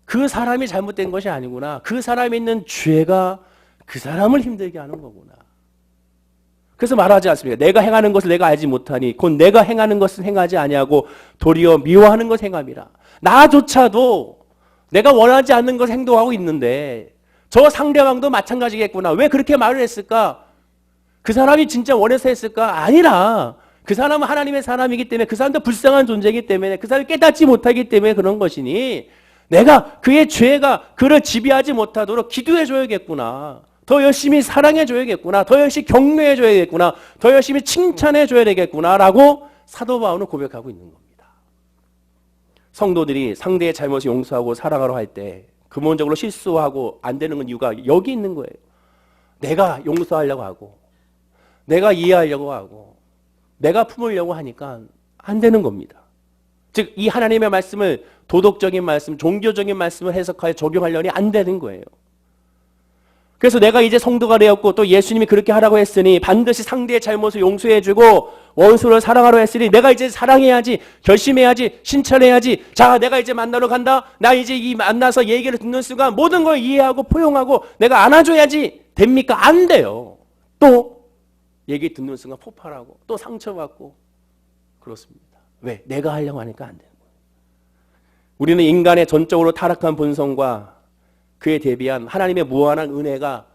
S1: 그 사람이 잘못된 것이 아니구나. 그 사람에 있는 죄가 그 사람을 힘들게 하는 거구나. 그래서 말하지 않습니까? 내가 행하는 것을 내가 알지 못하니 곧 내가 행하는 것을 행하지 아니하고 도리어 미워하는 것을 행함이라. 나조차도 내가 원하지 않는 것을 행동하고 있는데 저 상대방도 마찬가지겠구나. 왜 그렇게 말을 했을까? 그 사람이 진짜 원해서 했을까? 아니라 그 사람은 하나님의 사람이기 때문에 그 사람도 불쌍한 존재이기 때문에 그 사람이 깨닫지 못하기 때문에 그런 것이니 내가 그의 죄가 그를 지배하지 못하도록 기도해 줘야겠구나. 더 열심히 사랑해 줘야겠구나. 더 열심히 격려해 줘야겠구나. 더 열심히 칭찬해 줘야 되겠구나 라고 사도 바울은 고백하고 있는 겁니다. 성도들이 상대의 잘못을 용서하고 사랑하러 할 때 근본적으로 실수하고 안 되는 건 이유가 여기 있는 거예요. 내가 용서하려고 하고 내가 이해하려고 하고 내가 품으려고 하니까 안 되는 겁니다. 즉 이 하나님의 말씀을 도덕적인 말씀, 종교적인 말씀을 해석하여 적용하려니 안 되는 거예요. 그래서 내가 이제 성도가 되었고 또 예수님이 그렇게 하라고 했으니 반드시 상대의 잘못을 용서해주고 원수를 사랑하러 했으니 내가 이제 사랑해야지, 결심해야지, 신천해야지. 자, 내가 이제 만나러 간다. 나 이제 이 만나서 얘기를 듣는 순간 모든 걸 이해하고 포용하고 내가 안아줘야지. 됩니까? 안 돼요. 또 얘기 듣는 순간 폭발하고 또 상처받고 그렇습니다. 왜? 내가 하려고 하니까 안 되는 거예요. 우리는 인간의 전적으로 타락한 본성과 그에 대비한 하나님의 무한한 은혜가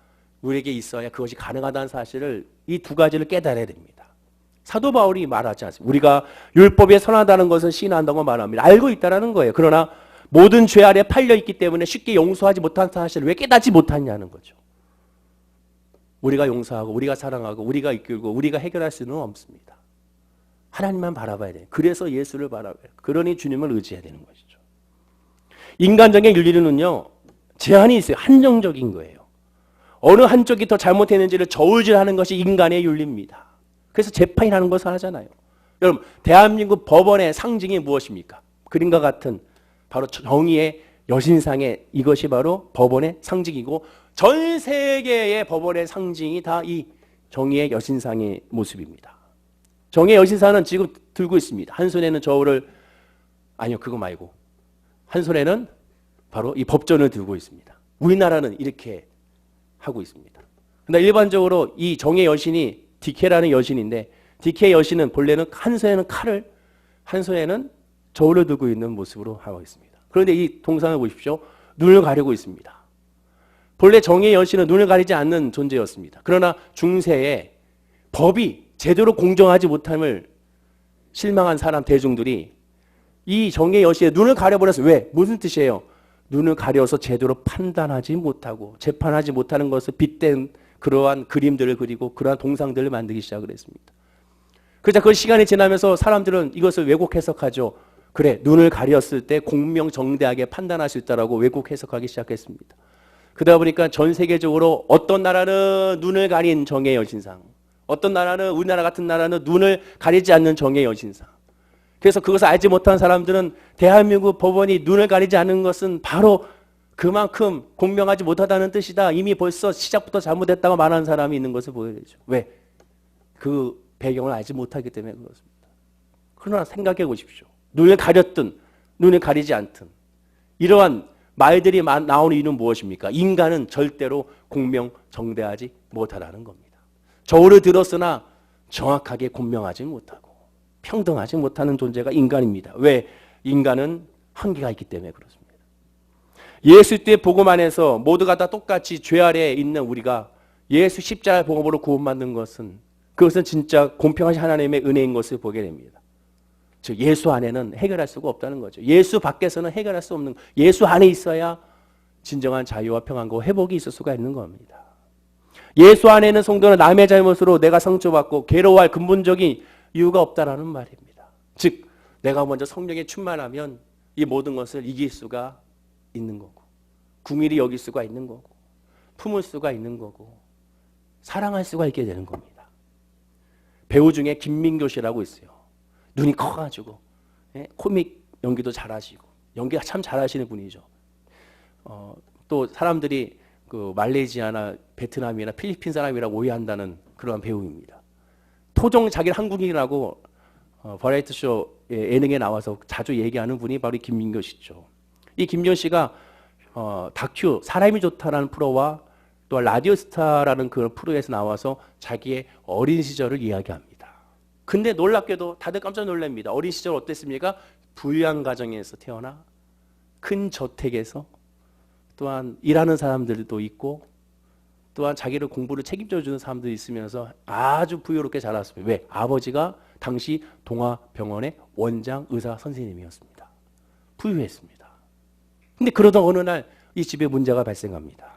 S1: 우리에게 있어야 그것이 가능하다는 사실을 이 두 가지를 깨달아야 됩니다. 사도 바울이 말하지 않습니다. 우리가 율법에 선하다는 것은 시인한다고 말합니다. 알고 있다는 거예요. 그러나 모든 죄 아래 팔려 있기 때문에 쉽게 용서하지 못한 사실을 왜 깨닫지 못하냐는 거죠. 우리가 용서하고 우리가 사랑하고 우리가 이끌고 우리가 해결할 수는 없습니다. 하나님만 바라봐야 돼요. 그래서 예수를 바라봐야 돼요. 그러니 주님을 의지해야 되는 것이죠. 인간적인 윤리는요, 제한이 있어요. 한정적인 거예요. 어느 한쪽이 더 잘못했는지를 저울질하는 것이 인간의 윤리입니다. 그래서 재판이 라는 것을 하잖아요. 여러분, 대한민국 법원의 상징이 무엇입니까? 그림과 같은 바로 정의의 여신상의 이것이 바로 법원의 상징이고 전 세계의 법원의 상징이 다 이 정의의 여신상의 모습입니다. 정의의 여신상은 지금 들고 있습니다. 한 손에는 저울을, 아니요, 그거 말고 한 손에는 바로 이 법전을 들고 있습니다. 우리나라는 이렇게 하고 있습니다. 근데 일반적으로 이 정의 여신이 디케라는 여신인데 디케 여신은 본래는 한 손에는 칼을 한 손에는 저울을 들고 있는 모습으로 하고 있습니다. 그런데 이 동상을 보십시오. 눈을 가리고 있습니다. 본래 정의 여신은 눈을 가리지 않는 존재였습니다. 그러나 중세에 법이 제대로 공정하지 못함을 실망한 사람 대중들이 이 정의 여신의 눈을 가려버려서 왜? 무슨 뜻이에요? 눈을 가려서 제대로 판단하지 못하고 재판하지 못하는 것을 빗댄 그러한 그림들을 그리고 그러한 동상들을 만들기 시작을 했습니다. 그러자 그 시간이 지나면서 사람들은 이것을 왜곡 해석하죠. 그래, 눈을 가렸을 때 공명정대하게 판단할 수 있다라고 왜곡 해석하기 시작했습니다. 그러다 보니까 전 세계적으로 어떤 나라는 눈을 가린 정의 여신상, 어떤 나라는 우리나라 같은 나라는 눈을 가리지 않는 정의 여신상. 그래서 그것을 알지 못한 사람들은 대한민국 법원이 눈을 가리지 않는 것은 바로 그만큼 공명하지 못하다는 뜻이다. 이미 벌써 시작부터 잘못했다고 말하는 사람이 있는 것을 보여야죠. 왜? 그 배경을 알지 못하기 때문에 그렇습니다. 그러나 생각해 보십시오. 눈을 가렸든 눈을 가리지 않든 이러한 말들이 나오는 이유는 무엇입니까? 인간은 절대로 공명정대하지 못하다는 겁니다. 저울을 들었으나 정확하게 공명하지 못하고 평등하지 못하는 존재가 인간입니다. 왜? 인간은 한계가 있기 때문에 그렇습니다. 예수 때 복음 안에서 모두가 다 똑같이 죄 아래에 있는 우리가 예수 십자가 복음으로 구원받는 것은 그것은 진짜 공평하신 하나님의 은혜인 것을 보게 됩니다. 즉 예수 안에는 해결할 수가 없다는 거죠. 예수 밖에서는 해결할 수 없는, 예수 안에 있어야 진정한 자유와 평안과 회복이 있을 수가 있는 겁니다. 예수 안에 있는 성도는 남의 잘못으로 내가 상처받고 괴로워할 근본적인 이유가 없다라는 말입니다. 즉 내가 먼저 성령에 충만하면 이 모든 것을 이길 수가 있는 거고 긍휼히 여길 수가 있는 거고 품을 수가 있는 거고 사랑할 수가 있게 되는 겁니다. 배우 중에 김민교 씨라고 있어요. 눈이 커가지고 코믹 연기도 잘하시고 연기가 참 잘하시는 분이죠. 또 사람들이 그 말레이시아나 베트남이나 필리핀 사람이라고 오해한다는 그런 배우입니다. 토종 자기는 한국인이라고 버라이어티 쇼 예능에 나와서 자주 얘기하는 분이 바로 김민교 씨죠. 이 김민교 씨가 다큐 사람이 좋다라는 프로와 또 라디오스타라는 그런 프로에서 나와서 자기의 어린 시절을 이야기합니다. 근데 놀랍게도 다들 깜짝 놀랍니다. 어린 시절 어땠습니까? 부유한 가정에서 태어나 큰 저택에서 또한 일하는 사람들도 있고 또한 자기를 공부를 책임져 주는 사람들이 있으면서 아주 부유롭게 자랐습니다. 왜? 아버지가 당시 동아병원의 원장 의사 선생님이었습니다. 부유했습니다. 근데 그러던 어느 날 이 집에 문제가 발생합니다.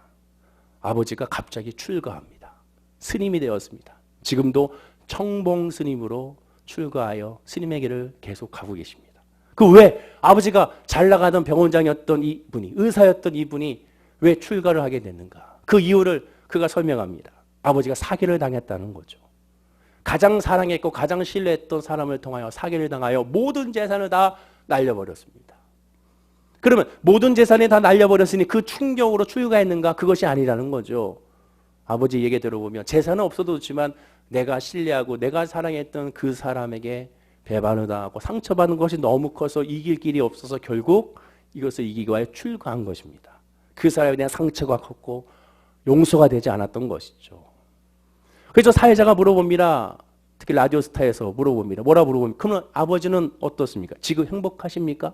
S1: 아버지가 갑자기 출가합니다. 스님이 되었습니다. 지금도 청봉 스님으로 출가하여 스님의 길을 계속 가고 계십니다. 그 왜 아버지가 잘 나가던 병원장이었던 이분이, 의사였던 이분이 왜 출가를 하게 됐는가? 그 이유를 그가 설명합니다. 아버지가 사기를 당했다는 거죠. 가장 사랑했고 가장 신뢰했던 사람을 통하여 사기를 당하여 모든 재산을 다 날려버렸습니다. 그러면 모든 재산이 다 날려버렸으니 그 충격으로 출가했는가? 그것이 아니라는 거죠. 아버지 얘기 들어보면 재산은 없어도 좋지만 내가 신뢰하고 내가 사랑했던 그 사람에게 배반을 당하고 상처받는 것이 너무 커서 이길 길이 없어서 결국 이것을 이기기 위해 출가한 것입니다. 그 사람에 대한 상처가 컸고 용서가 되지 않았던 것이죠. 그래서 사회자가 물어봅니다. 특히 라디오스타에서 물어봅니다. 뭐라 물어봅니까? 그러면 아버지는 어떻습니까? 지금 행복하십니까?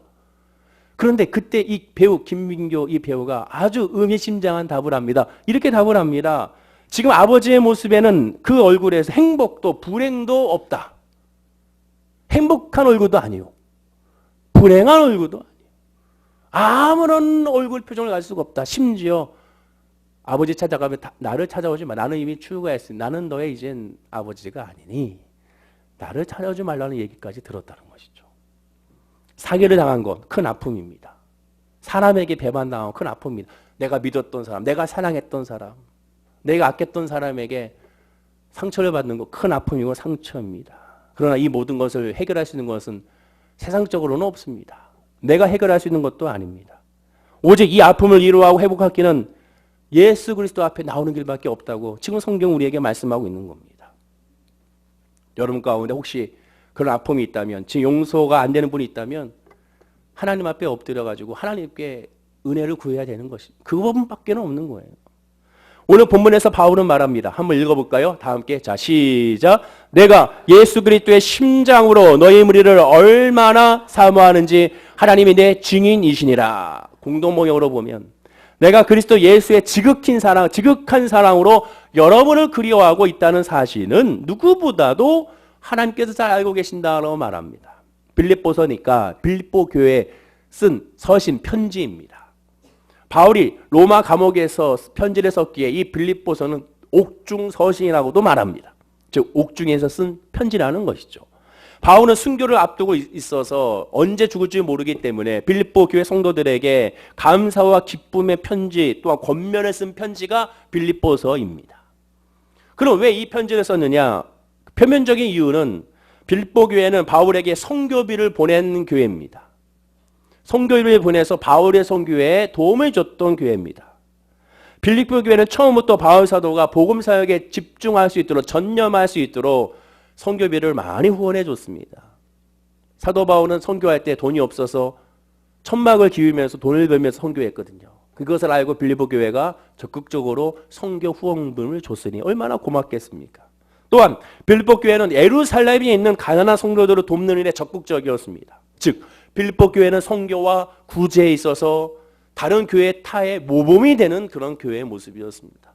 S1: 그런데 그때 이 배우 김민교 이 배우가 아주 의미심장한 답을 합니다. 이렇게 답을 합니다. 지금 아버지의 모습에는 그 얼굴에서 행복도 불행도 없다. 행복한 얼굴도 아니요. 불행한 얼굴도 아니요. 아무런 얼굴 표정을 알 수가 없다. 심지어 아버지 찾아가면 나를 찾아오지 마. 나는 이미 출가했으니 나는 너의 이젠 아버지가 아니니 나를 찾아오지 말라는 얘기까지 들었다는 것이죠. 사기를 당한 건 큰 아픔입니다. 사람에게 배반당한 건 큰 아픔입니다. 내가 믿었던 사람, 내가 사랑했던 사람, 내가 아꼈던 사람에게 상처를 받는 건 큰 아픔이고 상처입니다. 그러나 이 모든 것을 해결할 수 있는 것은 세상적으로는 없습니다. 내가 해결할 수 있는 것도 아닙니다. 오직 이 아픔을 이루어하고 회복할 길은 예수 그리스도 앞에 나오는 길밖에 없다고 지금 성경 우리에게 말씀하고 있는 겁니다. 여러분 가운데 혹시 그런 아픔이 있다면, 지금 용서가 안 되는 분이 있다면 하나님 앞에 엎드려가지고 하나님께 은혜를 구해야 되는 것이 그 부분밖에 없는 거예요. 오늘 본문에서 바울은 말합니다. 한번 읽어볼까요? 다 함께. 자, 시작. 내가 예수 그리스도의 심장으로 너희 무리를 얼마나 사모하는지 하나님이 내 증인이시니라. 공동번역으로 보면 내가 그리스도 예수의 지극한 사랑으로 여러분을 그리워하고 있다는 사실은 누구보다도 하나님께서 잘 알고 계신다고 말합니다. 빌립보서니까 빌립보 교회에 쓴 서신 편지입니다. 바울이 로마 감옥에서 편지를 썼기에 이 빌립보서는 옥중 서신이라고도 말합니다. 즉 옥중에서 쓴 편지라는 것이죠. 바울은 순교를 앞두고 있어서 언제 죽을지 모르기 때문에 빌립보 교회 성도들에게 감사와 기쁨의 편지 또한 권면을 쓴 편지가 빌립보서입니다. 그럼 왜 이 편지를 썼느냐? 표면적인 이유는 빌립보 교회는 바울에게 선교비를 보낸 교회입니다. 선교비를 보내서 바울의 선교에 도움을 줬던 교회입니다. 빌립보 교회는 처음부터 바울 사도가 복음 사역에 집중할 수 있도록 전념할 수 있도록 선교비를 많이 후원해 줬습니다. 사도 바울은 선교할 때 돈이 없어서 천막을 기우면서 돈을 벌면서 선교했거든요. 그것을 알고 빌립보 교회가 적극적으로 선교 후원금을 줬으니 얼마나 고맙겠습니까? 또한 빌립보 교회는 예루살렘에 있는 가난한 성도들을 돕는 일에 적극적이었습니다. 즉 빌립보 교회는 선교와 구제에 있어서 다른 교회 타의 모범이 되는 그런 교회의 모습이었습니다.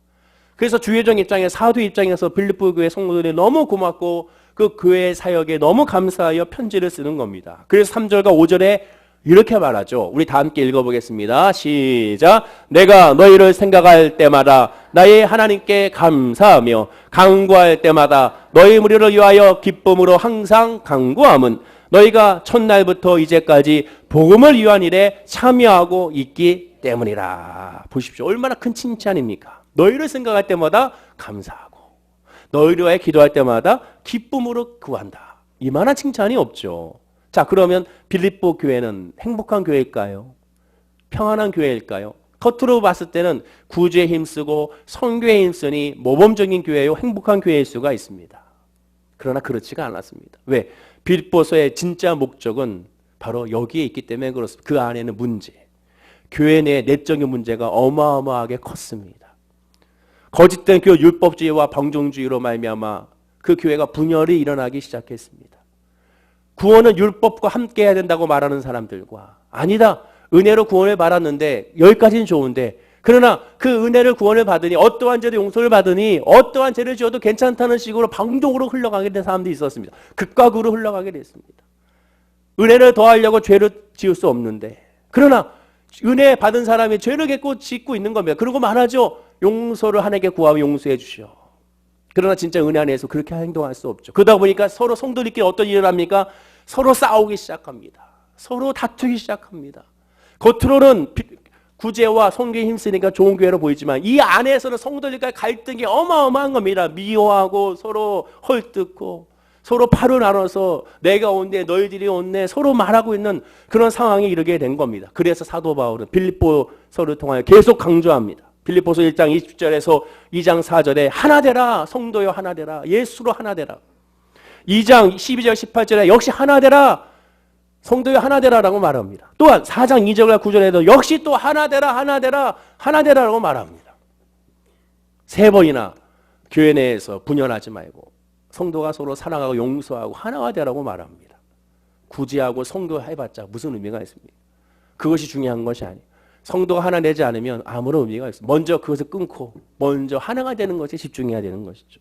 S1: 그래서 주회장 입장에서 사도 입장에서 빌립보 교회 성도들이 너무 고맙고 그 교회 사역에 너무 감사하여 편지를 쓰는 겁니다. 그래서 3절과 5절에 이렇게 말하죠. 우리 다 함께 읽어보겠습니다. 시작. 내가 너희를 생각할 때마다 나의 하나님께 감사하며 간구할 때마다 너희 무리를 위하여 기쁨으로 항상 간구함은 너희가 첫날부터 이제까지 복음을 위한 일에 참여하고 있기 때문이라. 보십시오. 얼마나 큰 칭찬입니까? 너희를 생각할 때마다 감사하고 너희를 위해 기도할 때마다 기쁨으로 구한다. 이만한 칭찬이 없죠. 자, 그러면 빌립보 교회는 행복한 교회일까요? 평안한 교회일까요? 겉으로 봤을 때는 구제에 힘쓰고 선교에 힘쓰니 모범적인 교회요, 행복한 교회일 수가 있습니다. 그러나 그렇지가 않았습니다. 왜? 빌립보서의 진짜 목적은 바로 여기에 있기 때문에 그렇습니다. 그 안에는 문제, 교회 내 내적인 문제가 어마어마하게 컸습니다. 거짓된 그 율법주의와 방종주의로 말미암아 그 교회가 분열이 일어나기 시작했습니다. 구원은 율법과 함께 해야 된다고 말하는 사람들과 아니다, 은혜로 구원을 받았는데 여기까지는 좋은데 그러나 그 은혜를 구원을 받으니 어떠한 죄도 용서를 받으니 어떠한 죄를 지어도 괜찮다는 식으로 방종으로 흘러가게 된 사람들이 있었습니다. 극과 극으로 흘러가게 됐습니다. 은혜를 더하려고 죄를 지을 수 없는데 그러나 은혜 받은 사람이 죄를 계속 짓고 있는 겁니다. 그러고 말하죠. 용서를 하나님께 구하면 용서해 주시오. 그러나 진짜 은혜 안에서 그렇게 행동할 수 없죠. 그러다 보니까 서로 성도들끼리 어떤 일을 합니까? 서로 싸우기 시작합니다. 서로 다투기 시작합니다. 겉으로는 구제와 선교에 힘쓰니까 좋은 교회로 보이지만 이 안에서는 성도들과의 갈등이 어마어마한 겁니다. 미워하고 서로 헐뜯고 서로 파로 나눠서 내가 온대 너희들이 온네 서로 말하고 있는 그런 상황에 이르게 된 겁니다. 그래서 사도 바울은 빌립보서를 통하여 계속 강조합니다. 빌립보서 1장 20절에서 2장 4절에 하나 되라 성도여 하나 되라 예수로 하나 되라. 2장 12절 18절에 역시 하나 되라 성도여 하나 되라라고 말합니다. 또한 4장 2절과 9절에도 역시 또 하나 되라 하나 되라 하나 되라라고 말합니다. 세 번이나 교회 내에서 분열하지 말고 성도가 서로 사랑하고 용서하고 하나가 되라고 말합니다. 구제하고 성도해봤자 무슨 의미가 있습니까? 그것이 중요한 것이 아니에요. 성도가 하나 되지 않으면 아무런 의미가 없어요. 먼저 그것을 끊고 먼저 하나가 되는 것에 집중해야 되는 것이죠.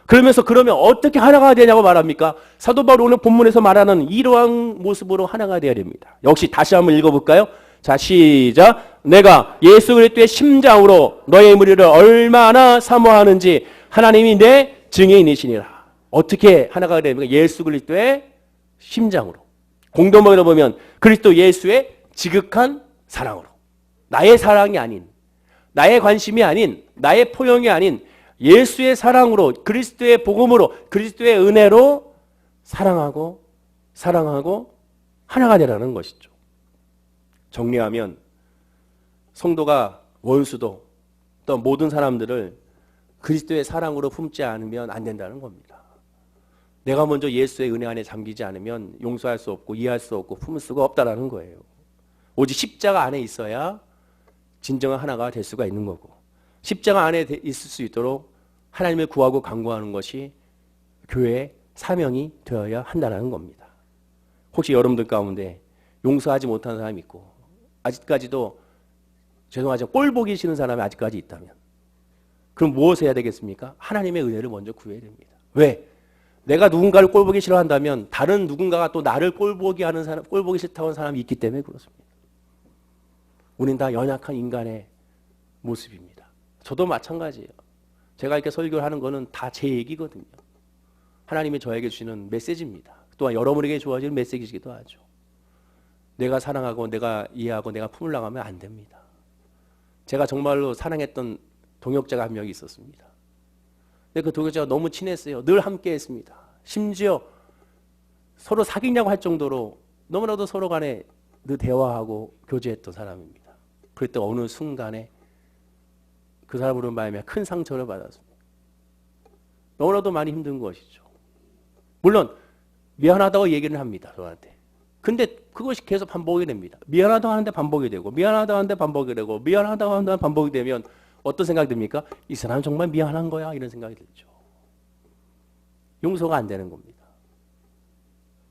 S1: 그러면 어떻게 하나가 되냐고 말합니까? 사도 바울 오늘 본문에서 말하는 이러한 모습으로 하나가 되어야 됩니다. 역시 다시 한번 읽어볼까요? 자, 시작. 내가 예수 그리스도의 심장으로 너의 무리를 얼마나 사모하는지 하나님이 내 증인이시니라. 어떻게 하나가 됩니까? 예수 그리스도의 심장으로. 공동번역으로 보면 그리스도 예수의 지극한 사랑으로. 나의 사랑이 아닌, 나의 관심이 아닌, 나의 포용이 아닌 예수의 사랑으로, 그리스도의 복음으로, 그리스도의 은혜로 사랑하고 하나가 되라는 것이죠. 정리하면 성도가 원수도 또 모든 사람들을 그리스도의 사랑으로 품지 않으면 안 된다는 겁니다. 내가 먼저 예수의 은혜 안에 잠기지 않으면 용서할 수 없고 이해할 수 없고 품을 수가 없다는 거예요. 오직 십자가 안에 있어야 진정한 하나가 될 수가 있는 거고 십자가 안에 있을 수 있도록 하나님을 구하고 간구하는 것이 교회의 사명이 되어야 한다는 겁니다. 혹시 여러분들 가운데 용서하지 못한 사람이 있고 아직까지도 죄송하지만 꼴 보기 싫은 사람이 아직까지 있다면 그럼 무엇을 해야 되겠습니까? 하나님의 은혜를 먼저 구해야 됩니다. 왜? 내가 누군가를 꼴 보기 싫어한다면 다른 누군가가 또 나를 꼴 보기 하는 사람, 꼴 보기 싫다고 하는 사람이 있기 때문에 그렇습니다. 우린 다 연약한 인간의 모습입니다. 저도 마찬가지예요. 제가 이렇게 설교를 하는 거는 다 제 얘기거든요. 하나님이 저에게 주시는 메시지입니다. 또한 여러분에게 주어지는 메시지이기도 하죠. 내가 사랑하고 내가 이해하고 내가 품을 나가면 안 됩니다. 제가 정말로 사랑했던 동역자가 한 명이 있었습니다. 근데 그 동역자가 너무 친했어요. 늘 함께 했습니다. 심지어 서로 사귀냐고 할 정도로 너무나도 서로 간에 늘 대화하고 교제했던 사람입니다. 그랬더니 어느 순간에 그 사람으로 말미암아 큰 상처를 받았습니다. 너무나도 많이 힘든 것이죠. 물론 미안하다고 얘기를 합니다. 저한테. 근데 그것이 계속 반복이 됩니다. 미안하다고 하는데 반복이 되고 미안하다고 하는데 반복이 되고 미안하다고 하는데 반복이 되면 어떤 생각이 듭니까? 이 사람 정말 미안한 거야? 이런 생각이 들죠. 용서가 안 되는 겁니다.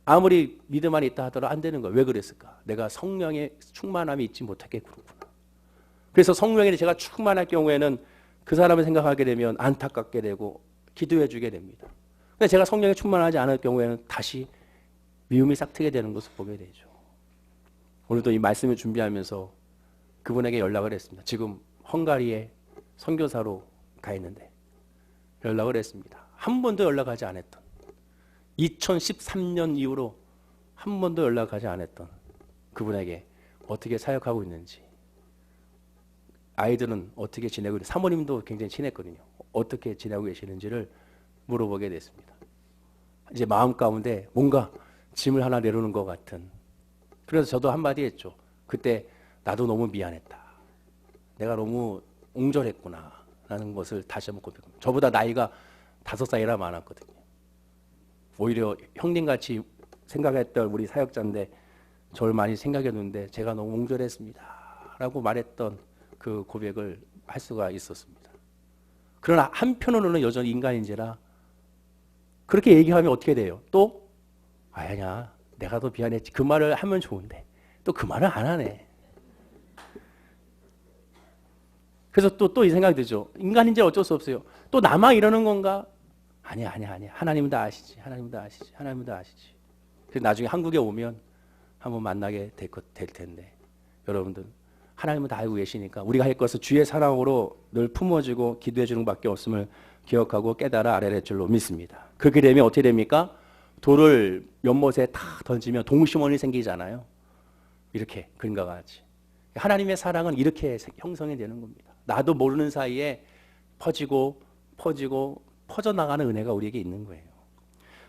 S1: 아무리 믿음 안에 있다 하더라도 안 되는 거예요. 왜 그랬을까? 내가 성령의 충만함이 있지 못했겠구나. 그래서 성령에 제가 충만할 경우에는 그 사람을 생각하게 되면 안타깝게 되고 기도해 주게 됩니다. 근데 제가 성령에 충만하지 않을 경우에는 다시 미움이 싹트게 되는 것을 보게 되죠. 오늘도 이 말씀을 준비하면서 그분에게 연락을 했습니다. 지금 헝가리에 선교사로 가 있는데 연락을 했습니다. 한 번도 연락하지 않았던 2013년 이후로 한 번도 연락하지 않았던 그분에게 어떻게 사역하고 있는지 아이들은 어떻게 지내고 있는지 사모님도 굉장히 친했거든요. 어떻게 지내고 계시는지를 물어보게 됐습니다. 이제 마음 가운데 뭔가 짐을 하나 내려놓는 것 같은 그래서 저도 한마디 했죠. 그때 나도 너무 미안했다. 내가 너무 옹졸했구나 라는 것을 다시 한번 고백합니다. 저보다 나이가 5살이나 많았거든요. 오히려 형님같이 생각했던 우리 사역자인데 저를 많이 생각했는데 제가 너무 옹졸했습니다 라고 말했던 그 고백을 할 수가 있었습니다. 그러나 한편으로는 여전히 인간인지라 그렇게 얘기하면 어떻게 돼요? 또 아니야 내가 더 미안했지 그 말을 하면 좋은데 또 그 말을 안 하네. 그래서 또 이 생각이 들죠. 인간인지 어쩔 수 없어요. 또 나만 이러는 건가? 아니야. 하나님은 다 아시지. 하나님은 다 아시지. 그래서 나중에 한국에 오면 한번 만나게 될 텐데 여러분들 하나님은 다 알고 계시니까 우리가 할 것은 주의 사랑으로 늘 품어주고 기도해 주는 밖에 없음을 기억하고 깨달아 아뢰될 줄로 믿습니다. 그렇게 되면 어떻게 됩니까? 돌을 연못에 탁 던지면 동심원이 생기잖아요. 이렇게 그림과 같이. 하나님의 사랑은 이렇게 형성이 되는 겁니다. 나도 모르는 사이에 퍼져나가는 은혜가 우리에게 있는 거예요.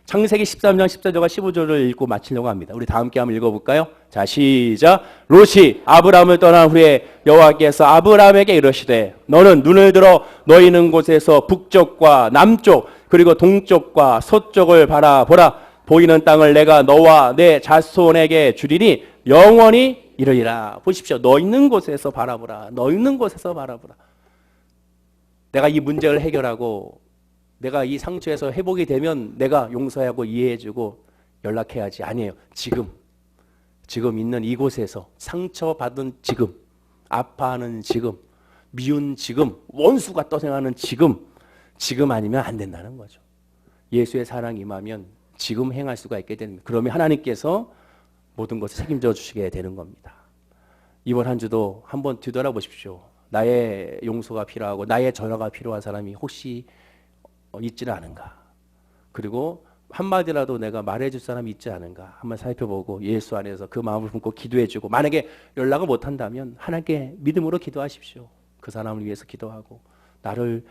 S1: 창세기 13장 14절과 15절을 읽고 마치려고 합니다. 우리 다 함께 한번 읽어볼까요? 자, 시작. 롯이 아브라함을 떠난 후에 여호와께서 아브라함에게 이르시되 너는 눈을 들어 너희 있는 곳에서 북쪽과 남쪽 그리고 동쪽과 서쪽을 바라보라. 보이는 땅을 내가 너와 내 자손에게 주리니 영원히 이르리라. 보십시오. 너 있는 곳에서 바라보라. 너 있는 곳에서 바라보라. 내가 이 문제를 해결하고 내가 이 상처에서 회복이 되면 내가 용서하고 이해해주고 연락해야지. 아니에요. 지금 있는 이곳에서 상처받은 지금, 아파하는 지금, 미운 지금, 원수가 떠생하는 지금 아니면 안 된다는 거죠. 예수의 사랑이 임하면 지금 행할 수가 있게 됩니다. 그러면 하나님께서 모든 것을 책임져 주시게 되는 겁니다. 이번 한 주도 한번 뒤돌아보십시오. 나의 용서가 필요하고 나의 전화가 필요한 사람이 혹시 있지는 않은가. 그리고 한마디라도 내가 말해줄 사람이 있지 않은가 한번 살펴보고 예수 안에서 그 마음을 품고 기도해주고, 만약에 연락을 못한다면 하나님께 믿음으로 기도하십시오. 그 사람을 위해서 기도하고 나를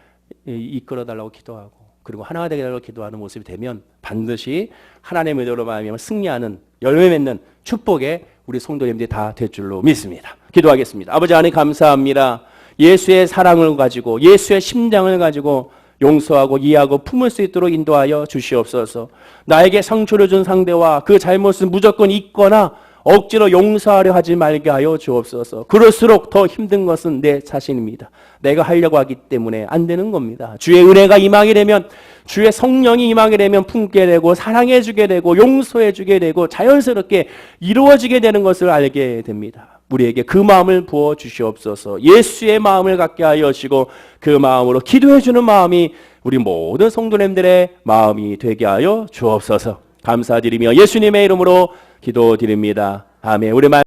S1: 이끌어달라고 기도하고 그리고 하나가 되게 달라고 기도하는 모습이 되면 반드시 하나님의 은혜로 말미암아 승리하는 열매 맺는 축복에 우리 성도님들이 다 될 줄로 믿습니다. 기도하겠습니다. 아버지 하나님 감사합니다. 예수의 사랑을 가지고 예수의 심장을 가지고 용서하고 이해하고 품을 수 있도록 인도하여 주시옵소서. 나에게 상처를 준 상대와 그 잘못은 무조건 있거나 억지로 용서하려 하지 말게 하여 주옵소서. 그럴수록 더 힘든 것은 내 자신입니다. 내가 하려고 하기 때문에 안 되는 겁니다. 주의 은혜가 임하게 되면, 주의 성령이 임하게 되면 품게 되고 사랑해 주게 되고 용서해 주게 되고 자연스럽게 이루어지게 되는 것을 알게 됩니다. 우리에게 그 마음을 부어 주시옵소서. 예수의 마음을 갖게 하여 주시고 그 마음으로 기도해 주는 마음이 우리 모든 성도님들의 마음이 되게 하여 주옵소서. 감사드리며 예수님의 이름으로 기도드립니다. 아멘. 우리